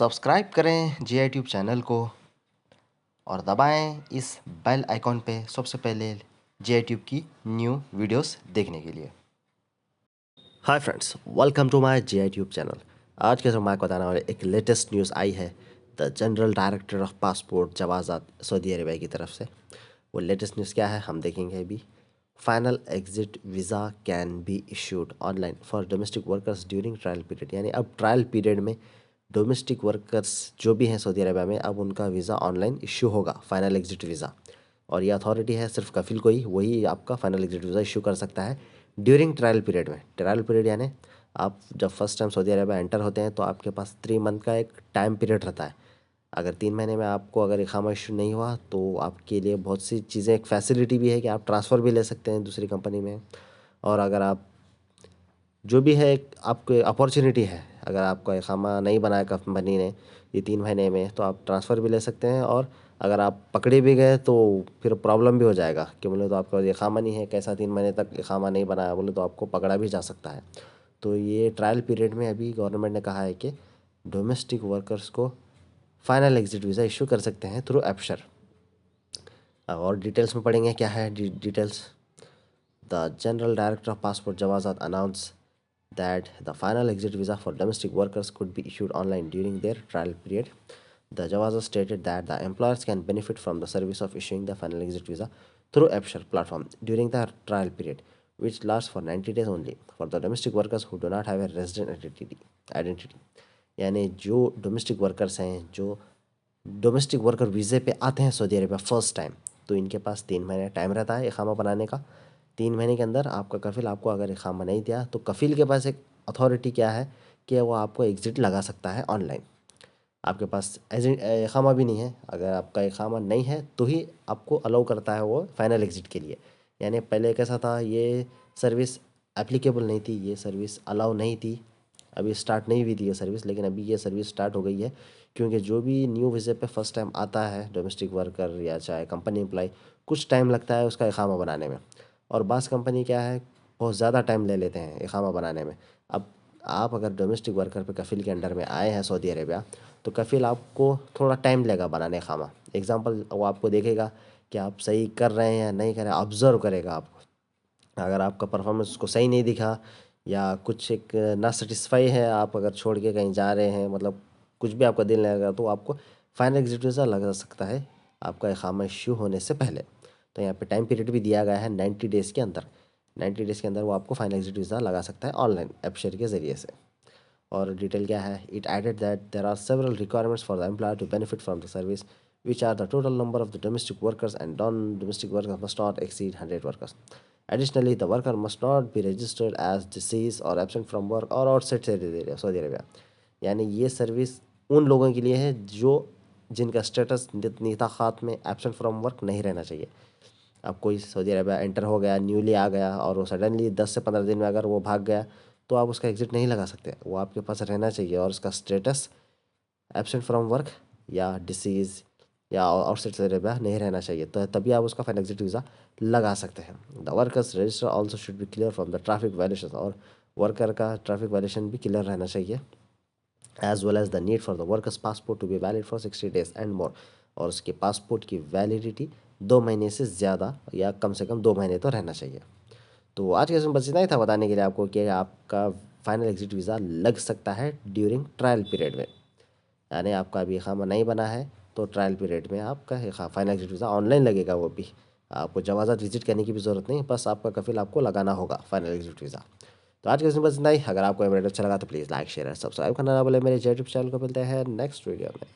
Subscribe करें जी I tube channel को और दबाएं इस बेल आइकॉन पे सबसे पहले जी आई ट्यूब की न्यू वीडियोस देखने के लिए। Hi friends, welcome to my G I tube channel. आज के समय मैं आपको बताने वाले एक लेटेस्ट न्यूज़ आई है the general director of passport जवाजात सऊदी अरेबिया की तरफ से। वो लेटेस्ट न्यूज़ क्या है हम देखेंगे अभी। Final exit visa can be issued online for domestic workers during trial period. यानी अब ट्रायल पीरियड में डोमेस्टिक वर्कर्स जो भी हैं सऊदी अरेबिया में, अब उनका वीज़ा ऑनलाइन इशू होगा, फाइनल एग्जिट वीज़ा। और ये अथॉरिटी है सिर्फ कफिल को ही, वही आपका फाइनल एग्जिट वीज़ा इशू कर सकता है ड्यूरिंग ट्रायल पीरियड में। ट्रायल पीरियड यानी आप जब first time Saudi Arabia enter होते हैं तो आपके पास 3 मंथ का एक टाइम पीरियड रहता है। अगर 3 महीने में आपको अगर इकामा इशू नहीं हुआ तो आपके लिए बहुत सी चीज़ें, एक फैसिलिटी भी है कि आप ट्रांसफ़र भी ले सकते हैं दूसरी कंपनी में। और अगर आप जो भी है एक आपको अपॉर्चुनिटी है, अगर आपका इकामा नहीं बनाया कंपनी ने ये 3 महीने में तो आप ट्रांसफ़र भी ले सकते हैं। और अगर आप पकड़े भी गए तो फिर प्रॉब्लम भी हो जाएगा कि बोले तो आपका इकामा नहीं है, कैसा 3 महीने तक इकामा नहीं बनाया बोले तो आपको पकड़ा भी जा सकता है। तो ये ट्रायल पीरियड में अभी गवर्नमेंट ने कहा है कि डोमेस्टिक वर्कर्स को फाइनल एग्जिट वीज़ा इशू कर सकते हैं थ्रू एप्शर। और डिटेल्स में पढ़ेंगे क्या है details. The general director of passport जवाजात announce that the final exit visa for domestic workers could be issued online during their trial period. The Javaza stated that the employers can benefit from the service of issuing the final exit visa through AppShare platform during the trial period, which lasts for 90 days only for the domestic workers who do not have a resident identity. यानी जो domestic workers हैं, जो domestic worker वीज़े पे आते हैं Saudi Arabia first time, तो इनके पास 3 महीने टाइम रहता है इकामा बनाने का। 3 महीने के अंदर आपका कफिल आपको अगर इकामा नहीं दिया तो कफिल के पास एक अथॉरिटी क्या है कि वो आपको एग्ज़िट लगा सकता है ऑनलाइन। आपके पास इकामा भी नहीं है, अगर आपका इकामा नहीं है तो ही आपको अलाउ करता है वो फाइनल एग्ज़िट के लिए। यानी पहले कैसा था, ये सर्विस एप्लीकेबल नहीं थी, ये सर्विस अलाउ नहीं थी, अभी स्टार्ट नहीं हुई थी ये सर्विस, लेकिन अभी ये सर्विस स्टार्ट हो गई है। क्योंकि जो भी न्यू वीज़े पे फर्स्ट टाइम आता है डोमेस्टिक वर्कर या चाहे कंपनी एम्प्लॉय, कुछ टाइम लगता है उसका इकामा बनाने में। और बास कंपनी क्या है, बहुत ज़्यादा टाइम ले लेते हैं इकामा बनाने में। अब आप अगर डोमेस्टिक वर्कर पे कफ़िल के अंडर में आए हैं सऊदी अरेबिया, तो कफ़िल आपको थोड़ा टाइम लेगा बनाने इकामा। एग्ज़ाम्पल, वो आपको देखेगा कि आप सही कर रहे हैं या नहीं कर रहे हैं, ऑब्ज़र्व करेगा आपको। अगर आपका परफॉर्मेंस उसको सही नहीं दिखा या कुछ एक ना सेटिस्फाई है, आप अगर छोड़ के कहीं जा रहे हैं, मतलब कुछ भी आपका दिल नहीं लगा, तो आपको फाइनल एग्जिट वीज़ा लगा सकता है आपका इकामा इश्यू होने से पहले। तो यहाँ पे टाइम पीरियड भी दिया गया है 90 डेज़ के अंदर। 90 डेज़ के अंदर वो आपको फाइनल एग्जिट वीज़ा लगा सकता है ऑनलाइन एपशेयर के ज़रिए से। और डिटेल क्या है, it added that there are several requirements for the employer to benefit from the service which are the total number of the domestic workers and non-domestic workers must not exceed 100 workers. Additionally, the worker must not be registered as deceased or absent from work or outside Saudi Arabia. यानी ये service उन लोगों के लिए है जो जिनका status निताखात में एब्सेंट फ्रॉम वर्क नहीं रहना चाहिए। अब कोई सऊदी अरेबिया एंटर हो गया, न्यूली आ गया और वो सडनली 10 से 15 दिन में अगर वो भाग गया तो आप उसका एग्ज़िट नहीं लगा सकते, वो आपके पास रहना चाहिए और उसका स्टेटस एब्सेंट फ्रॉम वर्क या डिसीज़ या आउटसाइड सऊदी अरेबिया नहीं रहना चाहिए, तो तभी आप उसका फाइनल एग्जिट वीज़ा लगा सकते हैं। The workers register also should be clear from the traffic violation, और वर्कर का ट्रैफिक वायलेशन भी क्लियर रहना चाहिए। As well as the need for the workers passport to be valid for 60 days and more, और उसके passport की validity 2 महीने से ज़्यादा या कम से कम 2 महीने तो रहना चाहिए। तो आज के इसमें बस इतना ही था बताने के लिए आपको कि आपका फाइनल एग्जिट वीज़ा लग सकता है ड्यूरिंग ट्रायल पीरियड में। यानी आपका अभी इकामा नहीं बना है तो ट्रायल पीरियड में आपका फाइनल एग्जिट वीज़ा ऑनलाइन लगेगा, वो भी आपको जवाज़ात विजिट करने की भी ज़रूरत नहीं, बस आपका कफिल आपको लगाना होगा फाइनल एग्जिट वीज़ा। तो आज के इसमें बस इतना ही। अगर आपको ये वीडियो अच्छा लगा तो प्लीज़ लाइक शेयर सब्सक्राइब करना ना भूलें मेरे यूट्यूब चैनल को। मिलते हैं नेक्स्ट वीडियो में।